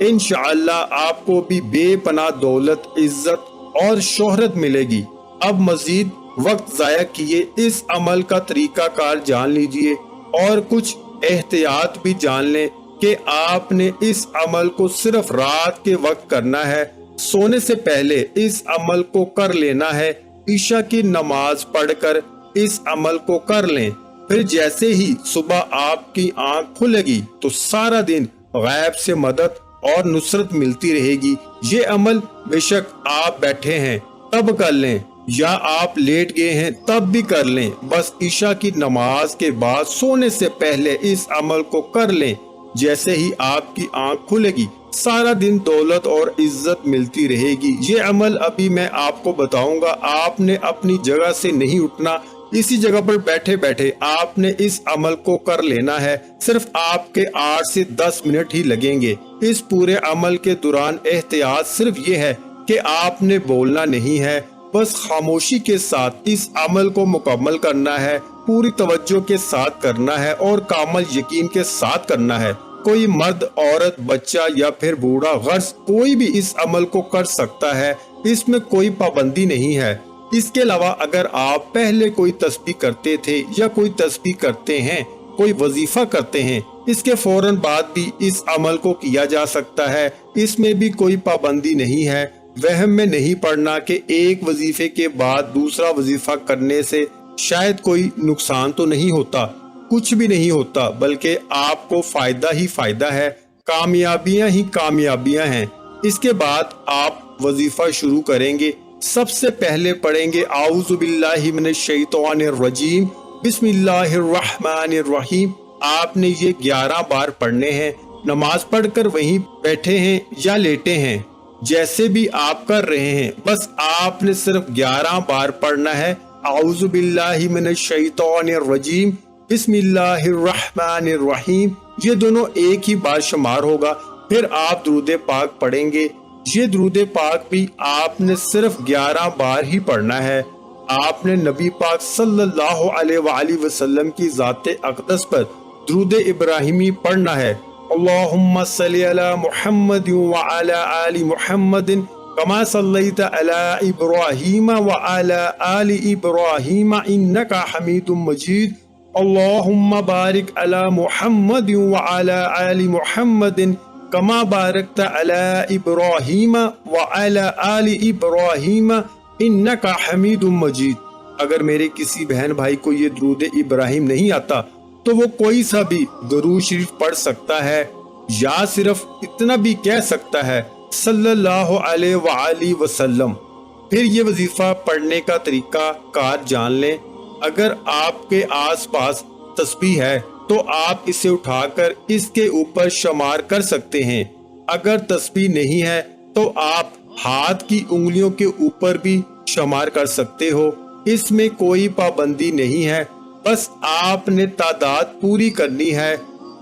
انشاءاللہ آپ کو بھی بے پناہ دولت، عزت اور شہرت ملے گی۔ اب مزید وقت ضائع کیے اس عمل کا طریقہ کار جان لیجئے اور کچھ احتیاط بھی جان لیں کہ آپ نے اس عمل کو صرف رات کے وقت کرنا ہے، سونے سے پہلے اس عمل کو کر لینا ہے۔ عشاء کی نماز پڑھ کر اس عمل کو کر لیں، پھر جیسے ہی صبح آپ کی آنکھ کھلے گی تو سارا دن غیب سے مدد اور نصرت ملتی رہے گی۔ یہ عمل بے شک آپ بیٹھے ہیں تب کر لیں یا آپ لیٹ گئے ہیں تب بھی کر لیں، بس عشاء کی نماز کے بعد سونے سے پہلے اس عمل کو کر لیں۔ جیسے ہی آپ کی آنکھ کھلے گی سارا دن دولت اور عزت ملتی رہے گی۔ یہ عمل ابھی میں آپ کو بتاؤں گا، آپ نے اپنی جگہ سے نہیں اٹھنا، اسی جگہ پر بیٹھے بیٹھے آپ نے اس عمل کو کر لینا ہے۔ صرف آپ کے 8 سے 10 منٹ ہی لگیں گے۔ اس پورے عمل کے دوران احتیاط صرف یہ ہے کہ آپ نے بولنا نہیں ہے، بس خاموشی کے ساتھ اس عمل کو مکمل کرنا ہے، پوری توجہ کے ساتھ کرنا ہے اور کامل یقین کے ساتھ کرنا ہے۔ کوئی مرد، عورت، بچہ یا پھر بوڑھا، غرض کوئی بھی اس عمل کو کر سکتا ہے، اس میں کوئی پابندی نہیں ہے۔ اس کے علاوہ اگر آپ پہلے کوئی تسبیح کرتے تھے یا کوئی تسبیح کرتے ہیں، کوئی وظیفہ کرتے ہیں، اس کے فوراً بعد بھی اس عمل کو کیا جا سکتا ہے، اس میں بھی کوئی پابندی نہیں ہے۔ وہم میں نہیں پڑنا کہ ایک وظیفے کے بعد دوسرا وظیفہ کرنے سے شاید کوئی نقصان تو نہیں ہوتا، کچھ بھی نہیں ہوتا، بلکہ آپ کو فائدہ ہی فائدہ ہے، کامیابیاں ہی کامیابیاں ہیں۔ اس کے بعد آپ وظیفہ شروع کریں گے، سب سے پہلے پڑھیں گے اعوذ باللہ من الشیطان الرجیم، بسم اللہ الرحمن الرحیم۔ آپ نے یہ 11 بار پڑھنے ہیں، نماز پڑھ کر وہیں بیٹھے ہیں یا لیٹے ہیں، جیسے بھی آپ کر رہے ہیں، بس آپ نے صرف 11 بار پڑھنا ہے۔ اعوذ باللہ من الشیطان الرجیم، بسم اللہ الرحمن الرحیم، یہ دونوں ایک ہی بار شمار ہوگا۔ پھر آپ درود پاک پڑھیں گے، یہ درود پاک بھی آپ نے صرف 11 بار ہی پڑھنا ہے۔ آپ نے نبی پاک صلی اللہ علیہ وآلہ وسلم کی ذات اقدس پر درود ابراہیمی پڑھنا ہے۔ اللہم صلی علی محمد وعلی آل محمد کما صلیت علی ابراہیم وعلی آل ابراہیم انکا حمید مجید۔ اللہم بارک علی محمد وعلی آل محمد کما بارکت علی ابراہیم وعلی آل ابراہیم انکا حمید مجید۔ اگر میرے کسی بہن بھائی کو یہ درود ابراہیم نہیں آتا تو وہ کوئی سا بھی درود شریف پڑھ سکتا ہے یا صرف اتنا بھی کہہ سکتا ہے صلی اللہ علیہ وآلہ وسلم۔ پھر یہ وظیفہ پڑھنے کا طریقہ کار جان لیں۔ اگر آپ کے آس پاس تسبیح ہے تو آپ اسے اٹھا کر اس کے اوپر شمار کر سکتے ہیں، اگر تسبیح نہیں ہے تو آپ ہاتھ کی انگلیوں کے اوپر بھی شمار کر سکتے ہو، اس میں کوئی پابندی نہیں ہے، بس آپ نے تعداد پوری کرنی ہے۔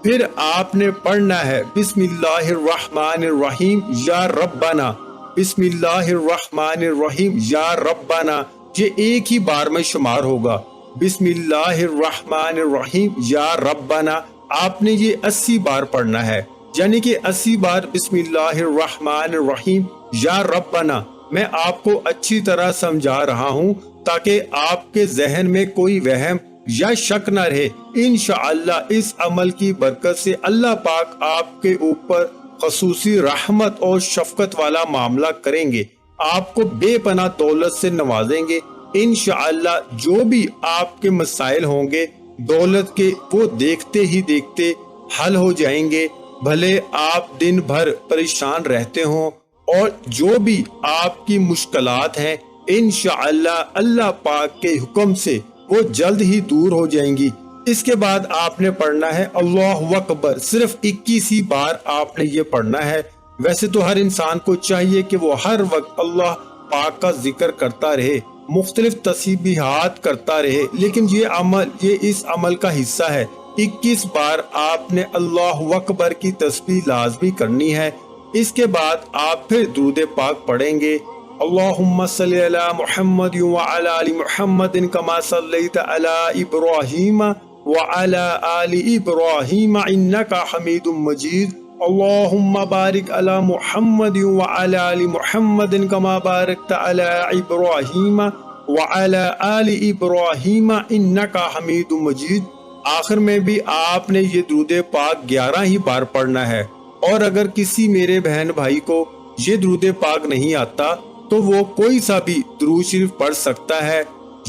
پھر آپ نے پڑھنا ہے بسم اللہ الرحمن الرحیم یا ربنا، بسم اللہ الرحمن الرحیم یا ربنا، یہ ایک ہی بار میں شمار ہوگا۔ بسم اللہ الرحمن الرحیم یا ربنا آپ نے یہ 80 بار پڑھنا ہے، یعنی کہ 80 بار بسم اللہ الرحمن الرحیم یا ربنا۔ میں آپ کو اچھی طرح سمجھا رہا ہوں تاکہ آپ کے ذہن میں کوئی وہم یا شک نہ رہے۔ انشاءاللہ اس عمل کی برکت سے اللہ پاک آپ کے اوپر خصوصی رحمت اور شفقت والا معاملہ کریں گے، آپ کو بے پناہ دولت سے نوازیں گے۔ انشاءاللہ جو بھی آپ کے مسائل ہوں گے دولت کے، وہ دیکھتے ہی دیکھتے حل ہو جائیں گے، بھلے آپ دن بھر پریشان رہتے ہوں، اور جو بھی آپ کی مشکلات ہیں انشاءاللہ اللہ پاک کے حکم سے وہ جلد ہی دور ہو جائیں گی۔ اس کے بعد آپ نے پڑھنا ہے اللہ اکبر، صرف 21 ہی بار آپ نے یہ پڑھنا ہے۔ ویسے تو ہر انسان کو چاہیے کہ وہ ہر وقت اللہ پاک کا ذکر کرتا رہے، مختلف تسبیحات کرتا رہے، لیکن یہ اس عمل کا حصہ ہے۔ 21 بار آپ نے اللہ اکبر کی تسبیح لازمی کرنی ہے۔ اس کے بعد آپ پھر درود پاک پڑھیں گے، اللہم صلی علی محمد وعلی آل محمد کما صلیت علی ابراہیم وعلی آل ابراہیم انکا حمید مجید۔ اللہم بارک علی محمد وعلی آل محمد کما بارکت علی ابراہیم وعلی آل ابراہیم انک حمید مجید۔ آخر میں بھی آپ نے یہ درود پاک 11 ہی بار پڑھنا ہے، اور اگر کسی میرے بہن بھائی کو یہ درود پاک نہیں آتا تو وہ کوئی سا بھی درود شریف پڑھ سکتا ہے،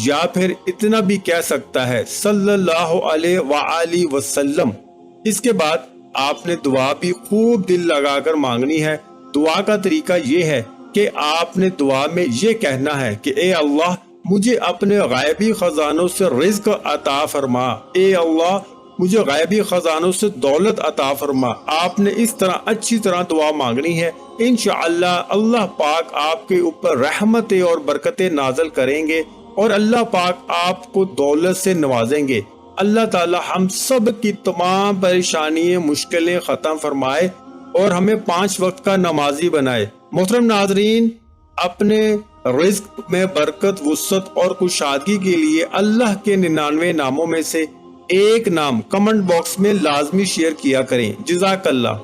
یا پھر اتنا بھی کہہ سکتا ہے صلی اللہ علیہ وآلہ وسلم۔ اس کے بعد آپ نے دعا بھی خوب دل لگا کر مانگنی ہے۔ دعا کا طریقہ یہ ہے کہ آپ نے دعا میں یہ کہنا ہے کہ اے اللہ مجھے اپنے غیبی خزانوں سے رزق عطا فرما، اے اللہ مجھے غیبی خزانوں سے دولت عطا فرما۔ آپ نے اس طرح اچھی طرح دعا مانگنی ہے، انشاءاللہ اللہ پاک آپ کے اوپر رحمتیں اور برکتیں نازل کریں گے، اور اللہ پاک آپ کو دولت سے نوازیں گے۔ اللہ تعالی ہم سب کی تمام پریشانیاں مشکلیں ختم فرمائے اور ہمیں 5 وقت کا نمازی بنائے۔ محترم ناظرین، اپنے رزق میں برکت، وسعت اور کشادگی کے لیے اللہ کے 99 ناموں میں سے ایک نام کمنٹ باکس میں لازمی شیئر کیا کریں۔ جزاک اللہ۔